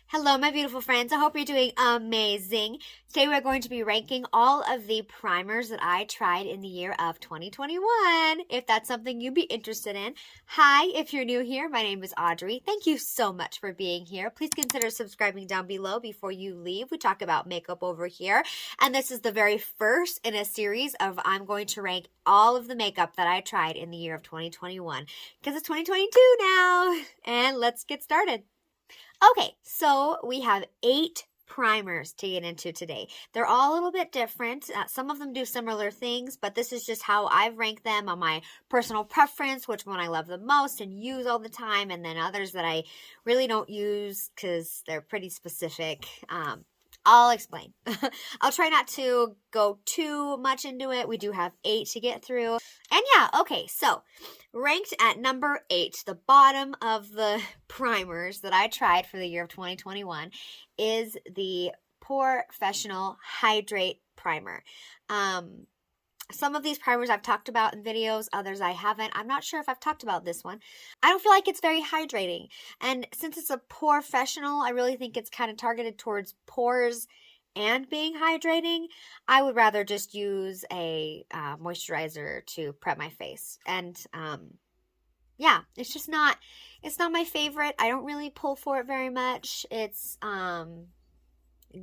Hello, my beautiful friends. I hope you're doing amazing. Today we're going to be ranking all of the primers that I tried in the year of 2021. If that's something you'd be interested in. Hi, if you're new here, my name is Audrey. Thank you so much for being here. Please consider subscribing down below before you leave. We talk about makeup over here. And this is the very first in a series of I'm going to rank all of the makeup that I tried in the year of 2021. Because it's 2022 now. And let's get started. Okay, so we have 8 primers to get into today. They're all a little bit different. Some of them do similar things, but this is just how I've ranked them on my personal preference, which one I love the most and use all the time, and then others that I really don't use because they're pretty specific. I'll explain. I'll try not to go too much into it. We do have 8 to get through. And yeah, okay, so ranked at number 8, the bottom of the primers that I tried for the year of 2021 is the Professional Hydrate Primer. Some of these primers I've talked about in videos, others I haven't. I'm not sure if I've talked about this one. I don't feel like it's very hydrating. And since it's a professional, I really think it's kind of targeted towards pores and being hydrating. I would rather just use a moisturizer to prep my face. And yeah, it's not my favorite. I don't really pull for it very much. It's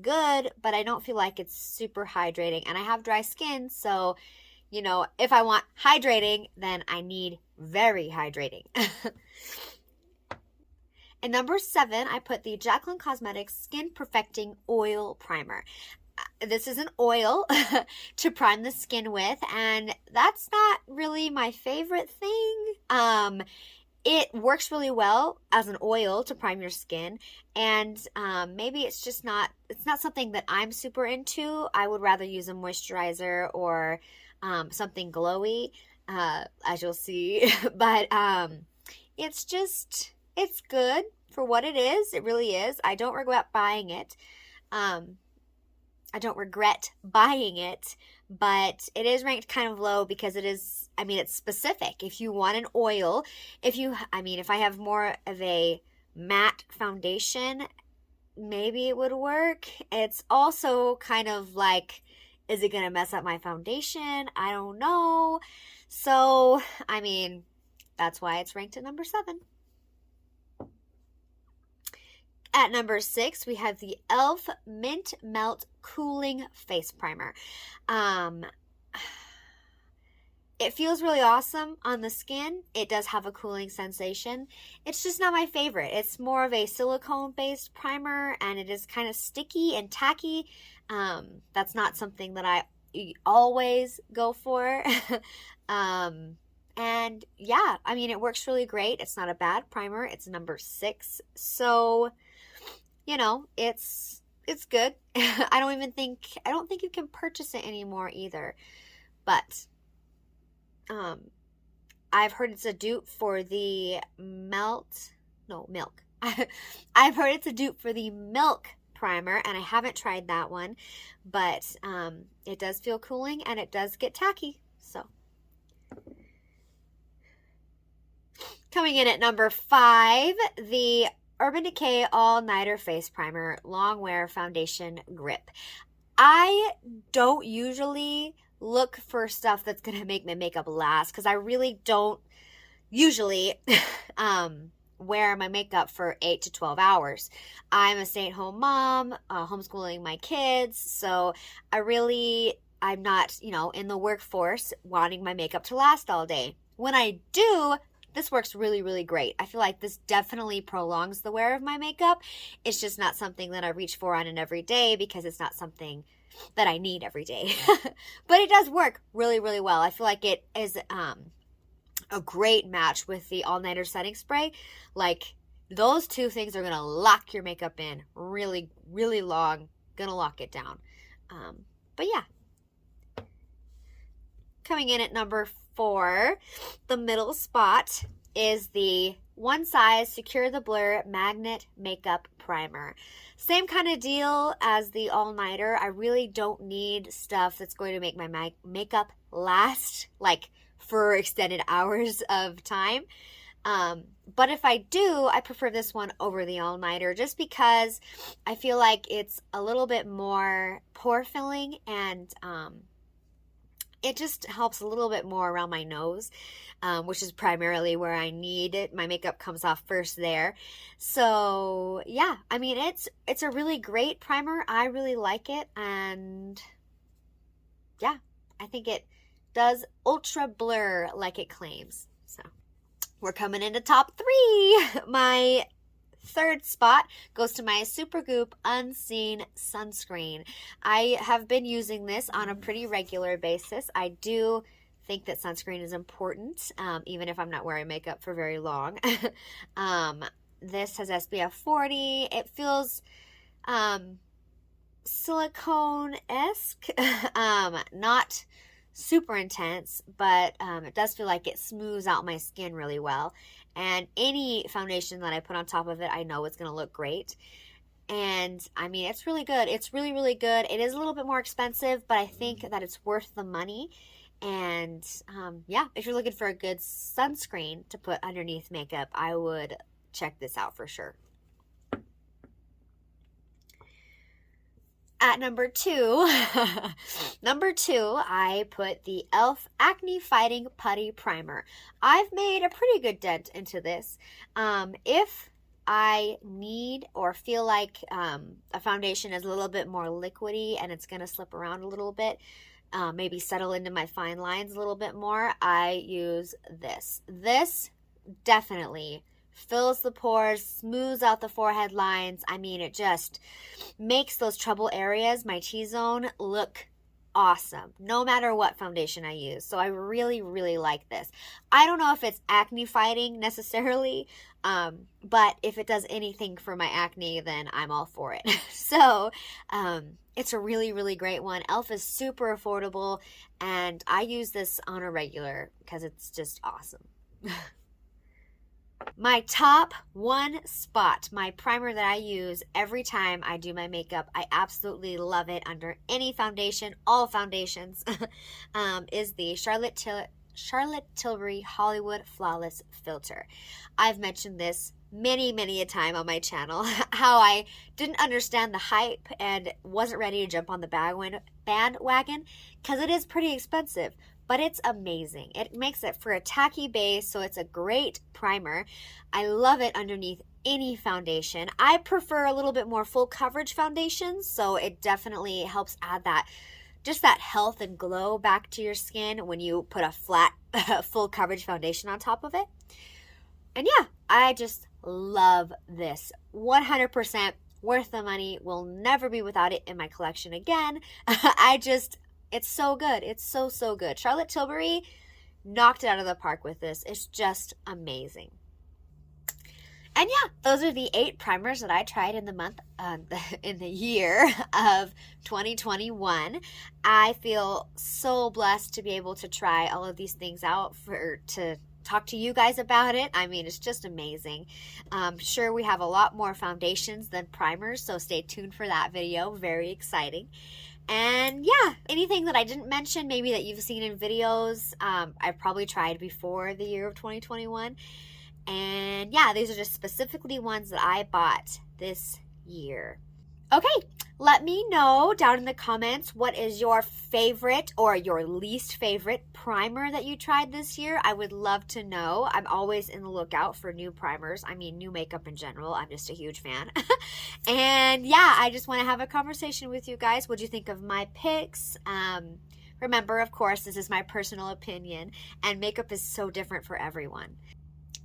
good, but I don't feel like it's super hydrating, and I have dry skin, so you know, if I want hydrating, then I need very hydrating. And number 7, I put the Jaclyn Cosmetics Skin Perfecting Oil Primer. This is an oil to prime the skin with, and that's not really my favorite thing. It works really well as an oil to prime your skin, and maybe it's not something that I'm super into. I would rather use a moisturizer or something glowy, as you'll see. But it's good for what it is. It really is. I don't regret buying it. But it is ranked kind of low because it is, it's specific. If you want an oil, if I have more of a matte foundation, maybe it would work. It's also kind of like, is it going to mess up my foundation? I don't know. So, that's why it's ranked at number 7. At number 6, we have the e.l.f. Mint Melt Cooling Face Primer. It feels really awesome on the skin. It does have a cooling sensation. It's just not my favorite. It's more of a silicone-based primer, and it is kind of sticky and tacky. That's not something that I always go for. And yeah, it works really great. It's not a bad primer. It's number 6. So, you know, it's good. I don't think you can purchase it anymore either. But I've heard it's a dupe for the milk. I've heard it's a dupe for the milk primer, and I haven't tried that one, but it does feel cooling and it does get tacky. So coming in at number 5, the Urban Decay All Nighter Face Primer Long Wear Foundation Grip. I don't usually look for stuff that's going to make my makeup last, because I really don't usually wear my makeup for 8 to 12 hours. I'm a stay-at-home mom, homeschooling my kids, so I'm not, in the workforce wanting my makeup to last all day. When I do, this works really, really great. I feel like this definitely prolongs the wear of my makeup. It's just not something that I reach for on an everyday, because it's not something that I need every day. But it does work really, really well. I feel like it is a great match with the all-nighter setting spray. Like, those two things are going to lock your makeup in really, really long. Going to lock it down. But yeah. Coming in at number 4, the middle spot is the One Size Secure the Blur Magnet Makeup Primer. Same kind of deal as the all-nighter. I really don't need stuff that's going to make my makeup last, like, for extended hours of time. But if I do, I prefer this one over the all-nighter just because I feel like it's a little bit more pore filling, and it just helps a little bit more around my nose, which is primarily where I need it. My makeup comes off first there. So yeah, I mean, it's a really great primer. I really like it, and yeah, I think it does ultra blur like it claims. So we're coming into top 3. My third spot goes to my Supergoop Unseen Sunscreen. I have been using this on a pretty regular basis. I do think that sunscreen is important, even if I'm not wearing makeup for very long. This has SPF 40. It feels silicone-esque, not super intense, but it does feel like it smooths out my skin really well. And any foundation that I put on top of it, I know it's going to look great. And I mean, it's really good. It's really, really good. It is a little bit more expensive, but I think that it's worth the money. And yeah, if you're looking for a good sunscreen to put underneath makeup, I would check this out for sure. At number 2, I put the e.l.f. Acne Fighting Putty Primer. I've made a pretty good dent into this. If I need or feel like a foundation is a little bit more liquidy and it's going to slip around a little bit, maybe settle into my fine lines a little bit more, I use this. This definitely fills the pores, smooths out the forehead lines. I mean, it just makes those trouble areas, my T-zone, look awesome, no matter what foundation I use. So I really, really like this. I don't know if it's acne fighting necessarily, but if it does anything for my acne, then I'm all for it. So it's a really, really great one. e.l.f. is super affordable, and I use this on a regular because it's just awesome. My top 1 spot, my primer that I use every time I do my makeup, I absolutely love it under any foundation, all foundations, is the Charlotte Tilbury Hollywood Flawless Filter. I've mentioned this many a time on my channel, how I didn't understand the hype and wasn't ready to jump on the bandwagon because it is pretty expensive. But it's amazing. It makes it for a tacky base, so it's a great primer. I love it underneath any foundation. I prefer a little bit more full coverage foundations, so it definitely helps add that, just that health and glow back to your skin when you put a flat full coverage foundation on top of it. And yeah, I just love this. 100% worth the money. Will never be without it in my collection again. It's so good. It's so good. Charlotte Tilbury knocked it out of the park with this. It's just amazing. And yeah, those are the 8 primers that I tried in the year of 2021. I feel so blessed to be able to try all of these things out to talk to you guys about it. I mean, it's just amazing. Sure, we have a lot more foundations than primers, so stay tuned for that video. Very exciting. And yeah, anything that I didn't mention, maybe that you've seen in videos, I've probably tried before the year of 2021. And yeah, these are just specifically ones that I bought this year. Okay, let me know down in the comments what is your favorite or your least favorite primer that you tried this year. I would love to know. I'm always in the lookout for new primers. I mean, new makeup in general. I'm just a huge fan. And yeah, I just want to have a conversation with you guys. What'd you think of my picks? Remember, of course, this is my personal opinion, and makeup is so different for everyone.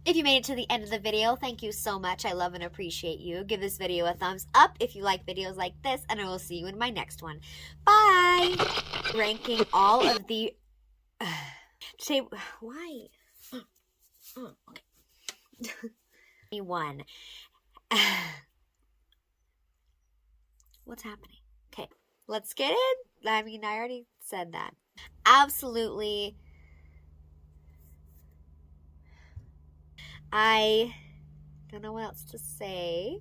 If you made it to the end of the video, thank you so much. I love and appreciate you. Give this video a thumbs up if you like videos like this, and I will see you in my next one. Bye! Ranking all of the... Say, why? Okay. One. What's happening? Okay, let's get in. I mean, I already said that. Absolutely... I don't know what else to say.